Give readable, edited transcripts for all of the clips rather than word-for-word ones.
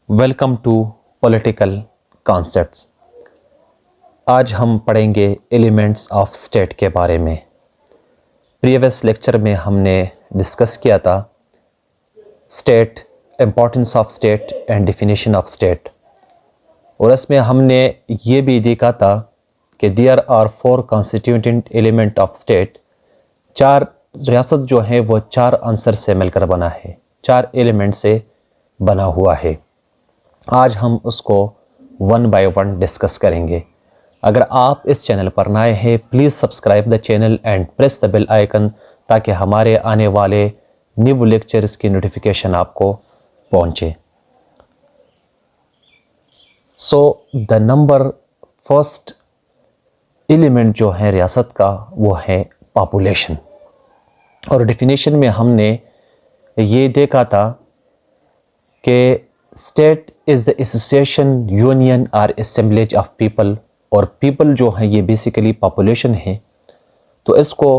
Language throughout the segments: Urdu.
Welcome to political concepts. آج ہم پڑھیں گے ایلیمنٹس آف اسٹیٹ کے بارے میں۔ پریویس لیکچر میں ہم نے ڈسکس کیا تھا state, importance of state and definition of state, اور اس میں ہم نے یہ بھی دیکھا تھا کہ there are 4 constituent element of state. 4 ریاست جو ہیں وہ 4 عنصر سے مل کر بنا ہے، 4 ایلیمنٹ سے بنا ہوا ہے۔ آج ہم اس کو 1 بائی 1 ڈسکس کریں گے۔ اگر آپ اس چینل پر نئے ہیں please subscribe the channel and press the bell icon تاکہ ہمارے آنے والے نیو لیکچرز کی نوٹیفیکیشن آپ کو پہنچے۔ سو دا نمبر فرسٹ ایلیمنٹ جو ہے ریاست کا وہ ہے پاپولیشن، اور ڈیفینیشن میں ہم نے یہ دیکھا تھا کہ state is the association, union اور اسمبلیج آف پیپل، اور پیپل جو ہیں یہ بیسیکلی پاپولیشن ہے۔ تو اس کو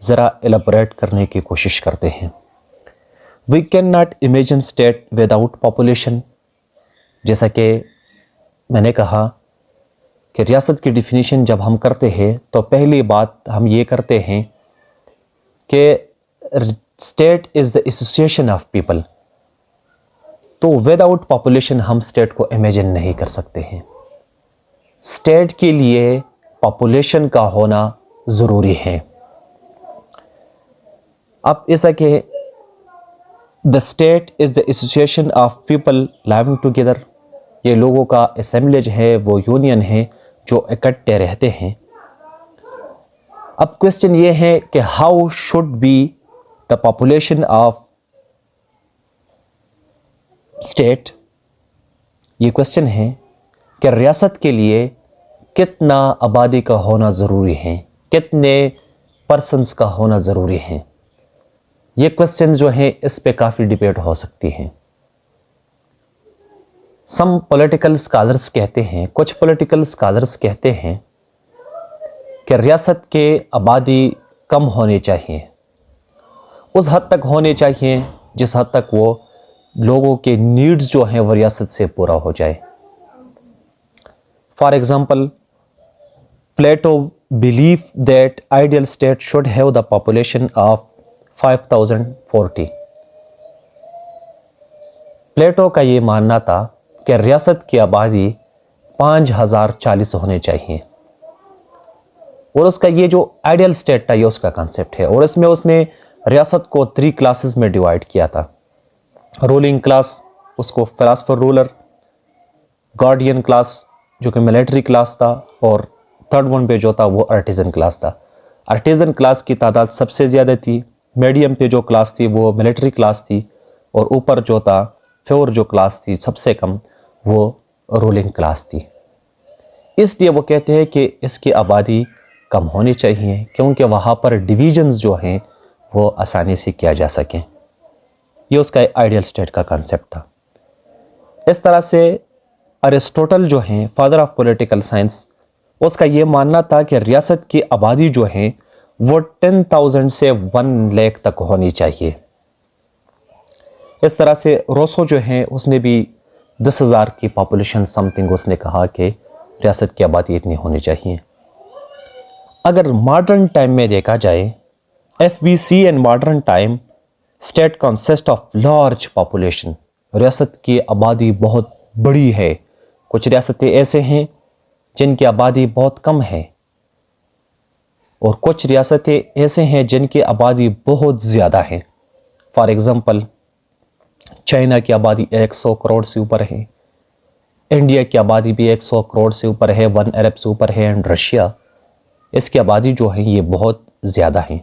ذرا ایلیبوریٹ کرنے کی کوشش کرتے ہیں۔ We can not imagine state without population. جیسا کہ میں نے کہا کہ ریاست کی ڈیفینیشن جب ہم کرتے ہیں تو پہلی بات ہم یہ کرتے ہیں کہ state is the association of people, تو وداؤٹ پاپولیشن ہم اسٹیٹ کو امیجن نہیں کر سکتے ہیں۔ اسٹیٹ کے لیے پاپولیشن کا ہونا ضروری ہے۔ اب ایسا کہ the state is the association of people living together, یہ لوگوں کا اسمبلیج ہے، وہ یونین ہے جو اکٹھے رہتے ہیں۔ اب کوشچن یہ ہے کہ how should be the population of state, یہ کوشچن ہے کہ ریاست کے لیے کتنا آبادی کا ہونا ضروری ہے، کتنے پرسنز کا ہونا ضروری ہے۔ یہ کوشچن جو ہیں اس پہ کافی ڈیبیٹ ہو سکتی ہیں۔ سم پولیٹیکل سکالرز کہتے ہیں، کچھ پولیٹیکل سکالرز کہتے ہیں کہ ریاست کے آبادی کم ہونی چاہیے، اس حد تک ہونی چاہیے جس حد تک وہ لوگوں کے نیڈز جو ہیں وہ ریاست سے پورا ہو جائے۔ For example, Plato believe that ideal state should have the population of 5040۔ Plato کا یہ ماننا تھا کہ ریاست کی آبادی 5040 ہونے چاہیے، اور اس کا یہ جو آئیڈیل اسٹیٹ تھا یہ اس کا کانسیپٹ ہے، اور اس میں اس نے ریاست کو 3 کلاسز میں ڈیوائڈ کیا تھا۔ رولنگ کلاس، اس کو فلاسفر رولر، گارڈین کلاس جو کہ ملٹری کلاس تھا، اور تھرڈ ون پہ جو تھا وہ آرٹیزن کلاس تھا۔ آرٹیزن کلاس کی تعداد سب سے زیادہ تھی، میڈیم پہ جو کلاس تھی وہ ملٹری کلاس تھی، اور اوپر جو تھا فیور جو کلاس تھی سب سے کم وہ رولنگ کلاس تھی۔ اس لیے وہ کہتے ہیں کہ اس کی آبادی کم ہونی چاہیے کیونکہ وہاں پر ڈویژنز جو ہیں وہ آسانی سے کیا جا سکیں۔ یہ اس کا آئیڈیل اسٹیٹ کا کانسیپٹ تھا۔ اس طرح سے ارسطوٹل جو ہیں فادر آف پولیٹیکل سائنس، اس کا یہ ماننا تھا کہ ریاست کی آبادی جو ہیں وہ 10,000 سے 1 لاکھ تک ہونی چاہیے۔ اس طرح سے روسو جو ہیں اس نے بھی 10,000 کی پاپولیشن سم تھنگ اس نے کہا کہ ریاست کی آبادی اتنی ہونی چاہیے۔ اگر ماڈرن ٹائم میں دیکھا جائے، F V C and modern time state consist of large population, ریاست کی آبادی بہت بڑی ہے۔ کچھ ریاستیں ایسے ہیں جن کی آبادی بہت کم ہے، اور کچھ ریاستیں ایسے ہیں جن کی آبادی بہت زیادہ ہے۔ فار ایگزامپل، چائنا کی آبادی 100 کروڑ سے اوپر ہے، انڈیا کی آبادی بھی 100 کروڑ سے اوپر ہے، 1 ارب سے اوپر ہے، اینڈ رشیا، اس کی آبادی جو ہے یہ بہت زیادہ ہیں۔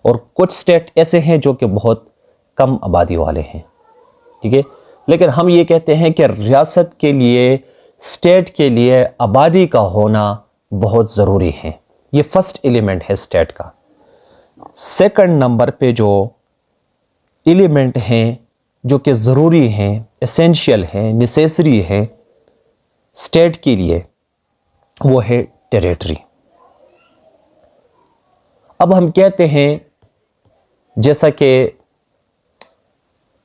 اور کچھ اسٹیٹ ایسے ہیں جو کہ بہت کم آبادی والے ہیں، ٹھیک ہے۔ لیکن ہم یہ کہتے ہیں کہ ریاست کے لیے، اسٹیٹ کے لیے آبادی کا ہونا بہت ضروری ہے۔ یہ فرسٹ ایلیمنٹ ہے اسٹیٹ کا۔ سیکنڈ نمبر پہ جو ایلیمنٹ ہیں جو کہ ضروری ہیں، اسینشیل ہیں، نیسیسری ہیں اسٹیٹ کے لیے، وہ ہے ٹیریٹری۔ اب ہم کہتے ہیں جیسا کہ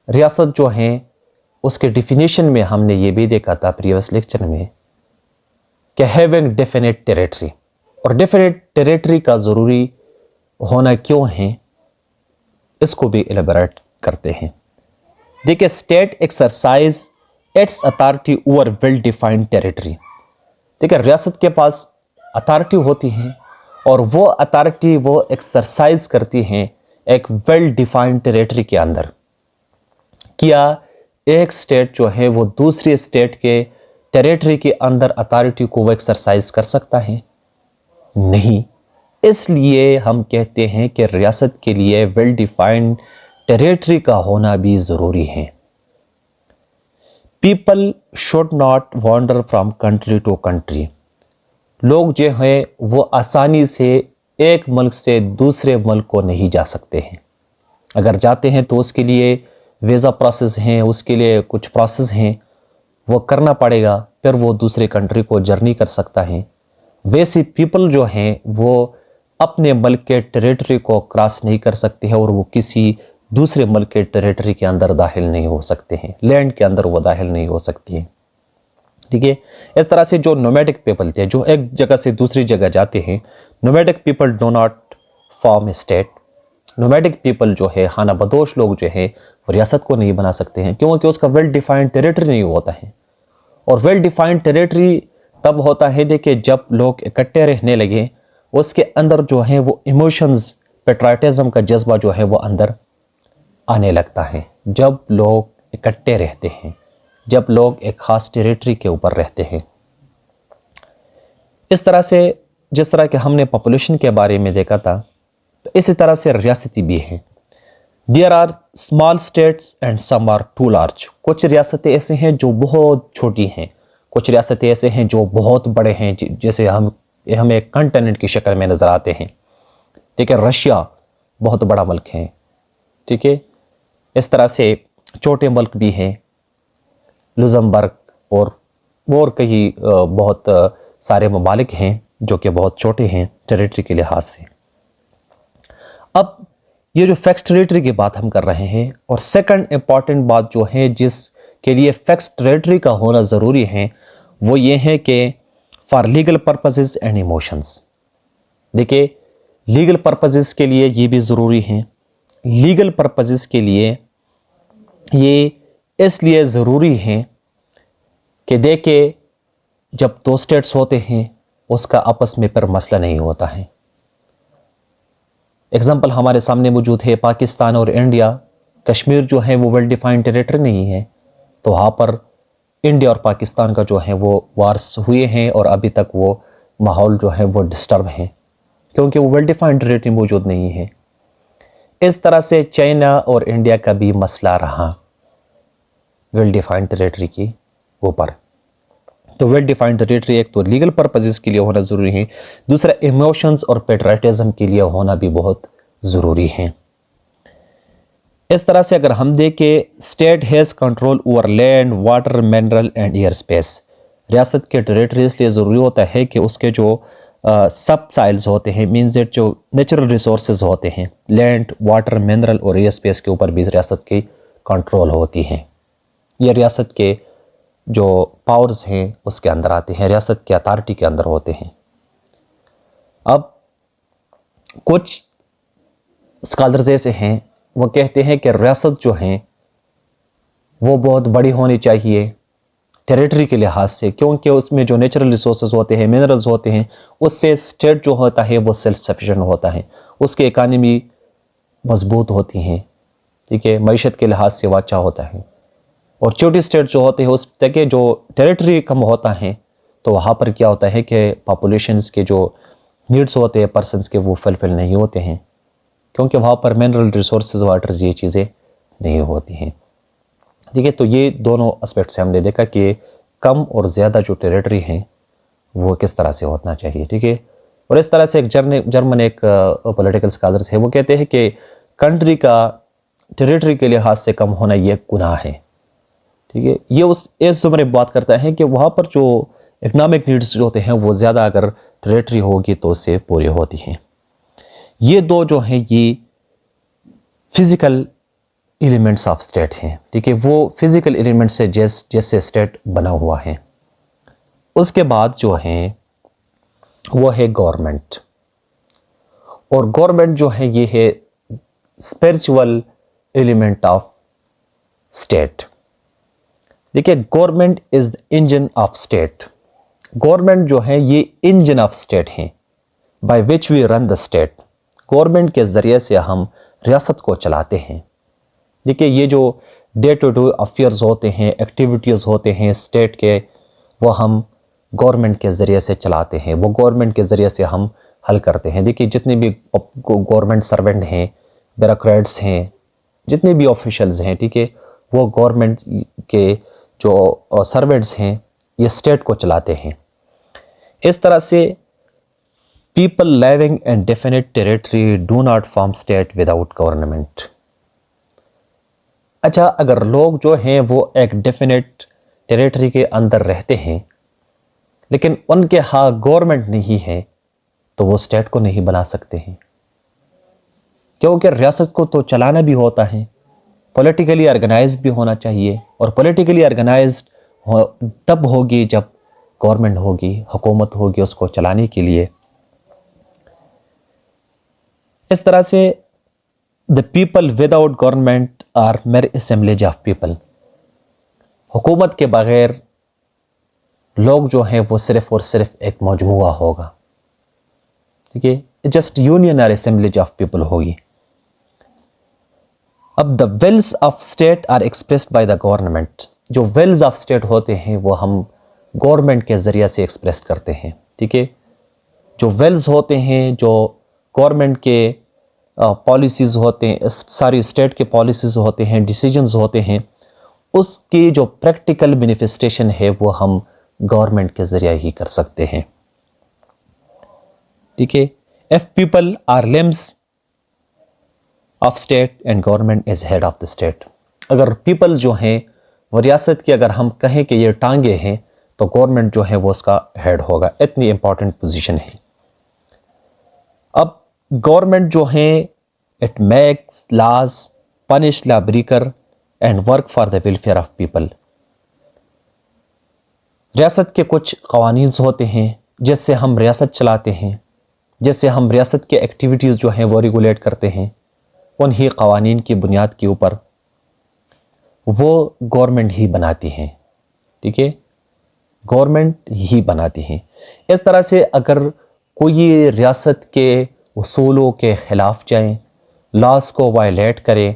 ریاست جو ہیں اس کے ڈیفینیشن میں ہم نے یہ بھی دیکھا تھا پریویس لیکچر میں کہ ہیونگ ڈیفینیٹ ٹیریٹری، اور ڈیفینیٹ ٹیریٹری کا ضروری ہونا کیوں ہے اس کو بھی ایلیبریٹ کرتے ہیں. دیکھیں، state exercise its authority over well defined territory. دیکھیں، ریاست کے پاس اتھارٹی ہوتی ہیں اور وہ اتھارٹی وہ ایکسرسائز کرتی ہیں ایک ویل ڈیفائنڈ ٹیریٹری کے اندر. کیا ایک اسٹیٹ جو ہے وہ دوسری اسٹیٹ کے ٹیریٹری کے اندر اتھارٹی کو وہ ایکسرسائز کر سکتا ہے؟ نہیں. اس لیے ہم کہتے ہیں کہ ریاست کے لیے ویل ڈیفائنڈ ٹیریٹری کا ہونا بھی ضروری ہے. People should not wander from country to country. لوگ جو ہیں وہ آسانی سے ایک ملک سے دوسرے ملک کو نہیں جا سکتے ہیں. اگر جاتے ہیں تو اس کے لیے ویزا پروسیس ہیں، اس کے لیے کچھ پروسیس ہیں، وہ کرنا پڑے گا، پھر وہ دوسرے کنٹری کو جرنی کر سکتا ہے. ویسے پیپل جو ہیں وہ اپنے ملک کے ٹیریٹری کو کراس نہیں کر سکتے ہیں اور وہ کسی دوسرے ملک کے ٹیریٹری کے اندر داخل نہیں ہو سکتے ہیں، لینڈ کے اندر وہ داخل نہیں ہو سکتی ہیں. ٹھیک ہے. اس طرح سے جو نومیڈک پیپل تھے جو ایک جگہ سے دوسری جگہ جاتے ہیں، nomadic people do not form state. Nomadic people جو ہے، خانہ بدوش لوگ جو ہے، ریاست کو نہیں بنا سکتے ہیں کیونکہ اس کا ویل ڈیفائنڈ ٹیریٹری نہیں ہوتا ہے. اور ویل ڈیفائنڈ ٹیریٹری تب ہوتا ہے کہ جب لوگ اکٹھے رہنے لگے، اس کے اندر جو ہے وہ ایموشنز، پیٹرائٹزم کا جذبہ جو ہے وہ اندر آنے لگتا ہے جب لوگ اکٹھے رہتے ہیں، جب لوگ ایک خاص ٹیریٹری کے اوپر رہتے ہیں. اس طرح سے جس طرح کہ ہم نے پاپولیشن کے بارے میں دیکھا تھا، تو اسی طرح سے ریاستی بھی ہیں. There are small states and some are too large. کچھ ریاستیں ایسے ہیں جو بہت چھوٹی ہیں، کچھ ریاستیں ایسے ہیں جو بہت بڑے ہیں، جیسے ہمیں کنٹیننٹ کی شکل میں نظر آتے ہیں. ٹھیک ہے. رشیا بہت بڑا ملک ہے. ٹھیک ہے. اس طرح سے چھوٹے ملک بھی ہیں، لوزمبرگ اور کئی بہت سارے ممالک ہیں جو کہ بہت چھوٹے ہیں ٹیریٹری کے لحاظ سے. اب یہ جو فیکس ٹیریٹری کی بات ہم کر رہے ہیں، اور سیکنڈ امپورٹنٹ بات جو ہے جس کے لیے فیکس ٹیریٹری کا ہونا ضروری ہے، وہ یہ ہے کہ for legal purposes and emotions. دیکھیں، لیگل پرپزز کے لیے یہ بھی ضروری ہیں. لیگل پرپزز کے لیے یہ اس لیے ضروری ہیں کہ دیکھیں جب دو اسٹیٹس ہوتے ہیں اس کا آپس میں پر مسئلہ نہیں ہوتا ہے. اگزامپل ہمارے سامنے موجود ہے پاکستان اور انڈیا. کشمیر جو ہے وہ ویل ڈیفائنڈ ٹیریٹری نہیں ہے، تو وہاں پر انڈیا اور پاکستان کا جو ہے وہ وارس ہوئے ہیں اور ابھی تک وہ ماحول جو ہے وہ ڈسٹرب ہیں کیونکہ وہ ویل ڈیفائنڈ ٹیریٹری موجود نہیں ہے. اس طرح سے چائنا اور انڈیا کا بھی مسئلہ رہا ویل ڈیفائنڈ ٹیریٹری کے اوپر. تو ویل ڈیفائنڈ ٹیریٹری ایک تو لیگل پرپزز کے لیے ہونا ضروری ہے، دوسرا ایموشنز اور پیٹرائٹزم کے لیے ہونا بھی بہت ضروری ہے. اس طرح سے اگر ہم دیکھیں، state has control over land, water, mineral and air space. ریاست کے ٹیریٹری اس لیے ضروری ہوتا ہے کہ اس کے جو سب سائلز ہوتے ہیں، مینز دیٹ جو نیچرل ریسورسز ہوتے ہیں، لینڈ، واٹر، منرل اور ایئر اسپیس کے اوپر بھی ریاست کی کنٹرول ہوتی ہیں. یہ ریاست کے جو پاورز ہیں اس کے اندر آتے ہیں، ریاست کے اتھارٹی کے اندر ہوتے ہیں. اب کچھ اسکالرز ایسے ہیں وہ کہتے ہیں کہ ریاست جو ہیں وہ بہت بڑی ہونی چاہیے ٹیریٹری کے لحاظ سے، کیونکہ اس میں جو نیچرل ریسورسز ہوتے ہیں، منرلز ہوتے ہیں، اس سے اسٹیٹ جو ہوتا ہے وہ سیلف سفیشینٹ ہوتا ہے، اس کی اکانومی مضبوط ہوتی ہیں. ٹھیک ہے. معیشت کے لحاظ سے وہ اچھا ہوتا ہے. اور چھوٹی اسٹیٹ جو ہوتے ہیں اس تک جو ٹیریٹری کم ہوتا ہے تو وہاں پر کیا ہوتا ہے کہ پاپولیشنز کے جو نیڈز ہوتے ہیں پرسنز کے وہ فلفل نہیں ہوتے ہیں کیونکہ وہاں پر منرل ریسورسز، واٹرز، یہ چیزیں نہیں ہوتی ہیں. ٹھیک ہے. تو یہ دونوں اسپیکٹ سے ہم نے دیکھا کہ کم اور زیادہ جو ٹیریٹری ہیں وہ کس طرح سے ہونا چاہیے. ٹھیک ہے. اور اس طرح سے ایک جرمن ایک پولیٹیکل اسکالرز ہے، وہ کہتے ہیں کہ کنٹری کا ٹیریٹری کے لحاظ سے کم ہونا یہ گناہ ہے. ٹھیک ہے. یہ اس زمرے بات کرتا ہے کہ وہاں پر جو اکنامک نیڈز جو ہوتے ہیں وہ زیادہ اگر ٹیریٹری ہوگی تو اس سے پوری ہوتی ہیں. یہ دو جو ہیں یہ فزیکل ایلیمنٹس آف اسٹیٹ ہیں، ٹھیک ہے، وہ فزیکل ایلیمنٹ سے جیسے اسٹیٹ بنا ہوا ہے۔ اس کے بعد جو ہیں وہ ہے گورنمنٹ، اور گورنمنٹ جو ہے یہ ہے اسپرچول ایلیمنٹ آف اسٹیٹ۔ دیکھیے government is the engine of state, government جو ہے یہ انجن آف اسٹیٹ ہیں، by which we run the state, government کے ذریعے سے ہم ریاست کو چلاتے ہیں۔ دیکھیے یہ جو ڈے ٹو ڈے افیئرز ہوتے ہیں، ایکٹیویٹیز ہوتے ہیں اسٹیٹ کے، وہ ہم گورنمنٹ کے ذریعے سے چلاتے ہیں، وہ گورنمنٹ کے ذریعے سے ہم حل کرتے ہیں۔ دیکھیے جتنے بھی گورنمنٹ سرونٹ ہیں، بیوروکریٹس ہیں، جتنے بھی آفیشلز ہیں، ٹھیک ہے، وہ گورنمنٹ کے جو سرونٹس ہیں یہ اسٹیٹ کو چلاتے ہیں۔ اس طرح سے people living in definite territory do not form state without government. اچھا، اگر لوگ جو ہیں وہ ایک ڈیفینٹ ٹیریٹری کے اندر رہتے ہیں لیکن ان کے ہاں گورنمنٹ نہیں ہے تو وہ اسٹیٹ کو نہیں بنا سکتے ہیں، کیونکہ ریاست کو تو چلانا بھی ہوتا ہے، پولیٹیکلی آرگنائزڈ بھی ہونا چاہیے، اور پولیٹیکلی آرگنائزڈ تب ہوگی جب گورنمنٹ ہوگی، حکومت ہوگی اس کو چلانے کے لیے۔ اس طرح سے the people without government are mere assemblage of people، حکومت کے بغیر لوگ جو ہیں وہ صرف اور صرف ایک مجموعہ ہوگا، ٹھیک ہے، جسٹ یونین اور assemblage of people ہوگی۔ اب the wills of state are expressed by the government، جو wills of state ہوتے ہیں وہ ہم گورنمنٹ کے ذریعے سے ایکسپریس کرتے ہیں، ٹھیک ہے، جو wills ہوتے ہیں، جو گورنمنٹ کے پالیسیز ہوتے ہیں، ساری اسٹیٹ کے پالیسیز ہوتے ہیں، ڈیسیجنز ہوتے ہیں، اس کی جو پریکٹیکل مینیفیسٹیشن ہے وہ ہم گورنمنٹ کے ذریعے ہی کر سکتے ہیں، ٹھیک ہے۔ if people are limbs of state and government is head of the state، اگر پیپل جو ہیں وہ ریاست کی، اگر ہم کہیں کہ یہ ٹانگیں ہیں تو گورنمنٹ جو ہے وہ اس کا ہیڈ ہوگا، اتنی امپورٹنٹ پوزیشن ہے۔ اب گورنمنٹ جو ہیں it makes laws, punish law breaker and work for the welfare of people, ریاست کے کچھ قوانین ہوتے ہیں جس سے ہم ریاست چلاتے ہیں، جس سے ہم ریاست کے ایکٹیویٹیز جو ہیں وہ ریگولیٹ کرتے ہیں، انہی قوانین کی بنیاد کے اوپر وہ گورنمنٹ ہی بناتی ہیں، ٹھیک ہے، گورنمنٹ ہی بناتی ہیں۔ اس طرح سے اگر کوئی ریاست کے اصولوں کے خلاف جائیں، لاز کو وائلیٹ کرے،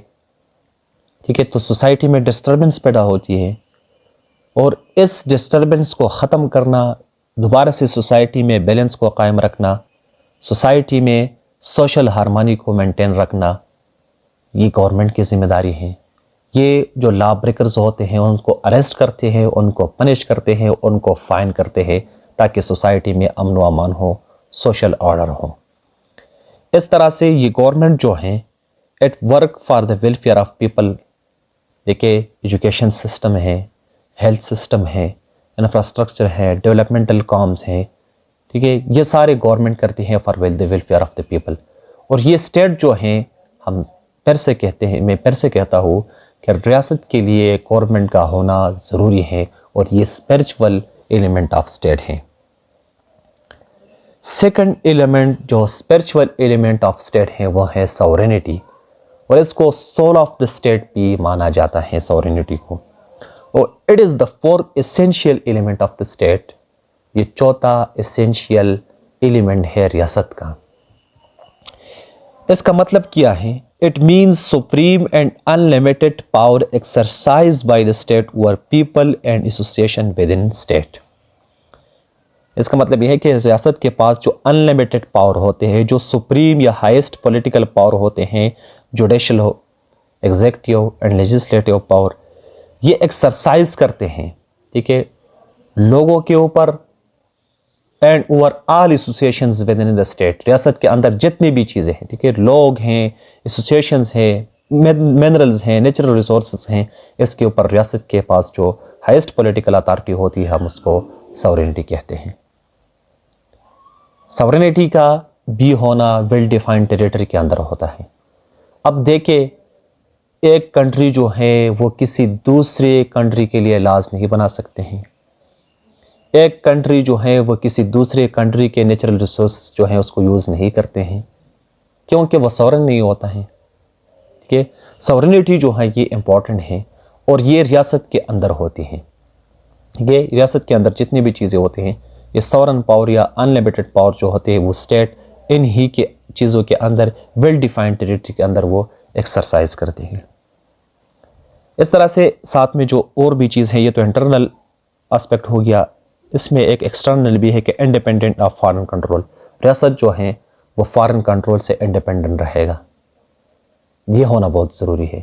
ٹھیک ہے، تو سوسائٹی میں ڈسٹربنس پیدا ہوتی ہے، اور اس ڈسٹربنس کو ختم کرنا، دوبارہ سے سوسائٹی میں بیلنس کو قائم رکھنا، سوسائٹی میں سوشل ہارمونی کو مینٹین رکھنا، یہ گورنمنٹ کی ذمہ داری ہے۔ یہ جو لا بریکرز ہوتے ہیں ان کو اریسٹ کرتے ہیں، ان کو پنش کرتے ہیں، ان کو فائن کرتے ہیں، تاکہ سوسائٹی میں امن و امان ہو، سوشل آرڈر ہو۔ اس طرح سے یہ گورنمنٹ جو ہیں at work for the welfare of people, دیکھیں ایجوکیشن سسٹم ہے، ہیلتھ سسٹم ہے، انفراسٹرکچر ہے، ڈیولپمنٹل کامز ہیں، ٹھیک ہے، یہ سارے گورنمنٹ کرتی ہیں for the welfare of the people. اور یہ اسٹیٹ جو ہیں ہم پھر سے کہتے ہیں، میں پھر سے کہتا ہوں کہ ریاست کے لیے گورنمنٹ کا ہونا ضروری ہے، اور یہ اسپرچول ایلیمنٹ آف اسٹیٹ ہیں۔ سیکنڈ ایلیمنٹ جو اسپرچول ایلیمنٹ آف اسٹیٹ ہے وہ ہے سورینٹی، اور اس کو سول آف دا اسٹیٹ بھی مانا جاتا ہے سورینٹی کو، اور it is the fourth essential element of the state, یہ چوتھا اسینشیل ایلیمنٹ ہے ریاست کا۔ اس کا مطلب کیا ہے؟ It means supreme and unlimited power exercise by the state over people and association within state. اس کا مطلب یہ ہے کہ ریاست کے پاس جو انلمیٹڈ پاور ہوتے ہیں، جو سپریم یا ہائیسٹ پولیٹیکل پاور ہوتے ہیں، judicial who, executive and legislative power, یہ ایکسرسائز کرتے ہیں، ٹھیک ہے، لوگوں کے اوپر and over all associations with in the state, ریاست کے اندر جتنی بھی چیزیں ہیں، ٹھیک ہے، لوگ ہیں، ایسوسیشنز ہیں، منرلز ہیں، نیچرل ریسورسز ہیں، اس کے اوپر ریاست کے پاس جو ہائیسٹ پولیٹیکل اتھارٹی ہوتی ہے ہم اس کو سورینٹی کہتے ہیں۔ سورینٹی کا بھی ہونا ویل ڈیفائنڈ ٹیریٹری کے اندر ہوتا ہے۔ اب دیکھیں ایک کنٹری جو ہے وہ کسی دوسرے کنٹری کے لیے لاز نہیں بنا سکتے ہیں. ایک کنٹری جو ہے وہ کسی دوسرے کنٹری کے نیچرل ریسورس جو ہیں اس کو یوز نہیں کرتے ہیں کیونکہ وہ سورن نہیں ہوتا ہے. ٹھیک ہے، سورنٹی جو ہے یہ امپورٹنٹ ہے اور یہ ریاست کے اندر ہوتی ہیں. یہ ریاست کے اندر جتنی بھی چیزیں ہوتی ہیں یہ سورن پاور یا ان لمیٹڈ پاور جو ہوتے ہیں وہ اسٹیٹ ان ہی کے چیزوں کے اندر ویل ڈیفائنڈ ٹیریٹری کے اندر وہ ایکسرسائز کرتے ہیں. اس طرح سے ساتھ میں جو اور بھی چیز ہے یہ تو انٹرنل اسپیکٹ ہو گیا، اس میں ایک ایکسٹرنل بھی ہے کہ انڈیپینڈنٹ آف فارن کنٹرول. ریاست جو ہیں وہ فارن کنٹرول سے انڈیپینڈنٹ رہے گا. یہ ہونا بہت ضروری ہے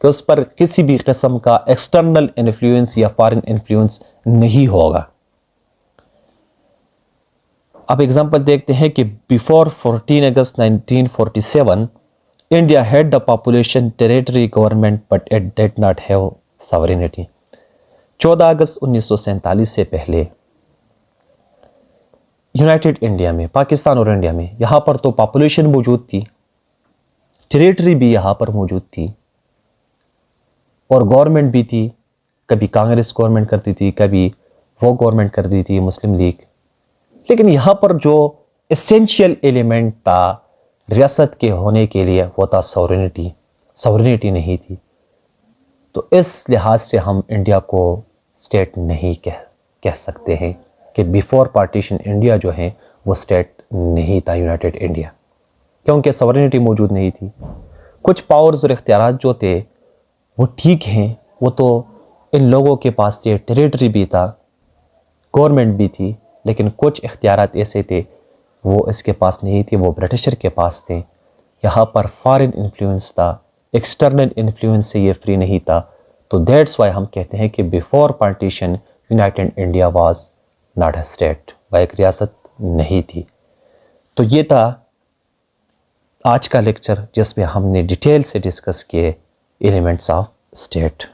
کہ اس پر کسی بھی قسم کا ایکسٹرنل انفلوئنس یا فارن انفلوئنس نہیں ہوگا. اب ایگزامپل دیکھتے ہیں کہ before 14 August 1947 India had the population territory government but it did not have sovereignty. 14 اگست 1947 سے پہلے یونائٹڈ انڈیا میں، پاکستان اور انڈیا میں، یہاں پر تو پاپولیشن موجود تھی، ٹیریٹری بھی یہاں پر موجود تھی اور گورنمنٹ بھی تھی. کبھی کانگریس گورنمنٹ کرتی تھی، کبھی وہ گورنمنٹ کرتی تھی مسلم لیگ. لیکن یہاں پر جو اسینشیل ایلیمنٹ تھا ریاست کے ہونے کے لیے وہ تھا سورینٹی. سورینٹی نہیں تھی. تو اس لحاظ سے ہم انڈیا کو اسٹیٹ نہیں کہہ سکتے ہیں کہ بیفور پارٹیشن انڈیا جو ہے وہ اسٹیٹ نہیں تھا یونائٹڈ انڈیا، کیونکہ سورینٹی موجود نہیں تھی. کچھ پاورز اور اختیارات جو تھے وہ ٹھیک ہیں، وہ تو ان لوگوں کے پاس تھے، ٹیریٹری بھی تھا، گورنمنٹ بھی تھی، لیکن کچھ اختیارات ایسے تھے وہ اس کے پاس نہیں تھے، وہ برٹشر کے پاس تھے. یہاں پر فارن انفلوئنس تھا، ایکسٹرنل انفلوئنس سے یہ فری نہیں تھا. تو دیٹس وائی ہم کہتے ہیں کہ before partition United India was not a state, وہ ایک ریاست نہیں تھی. تو یہ تھا آج کا لیکچر جس میں ہم نے ڈیٹیل سے ڈسکس کیے ایلیمنٹس آف اسٹیٹ.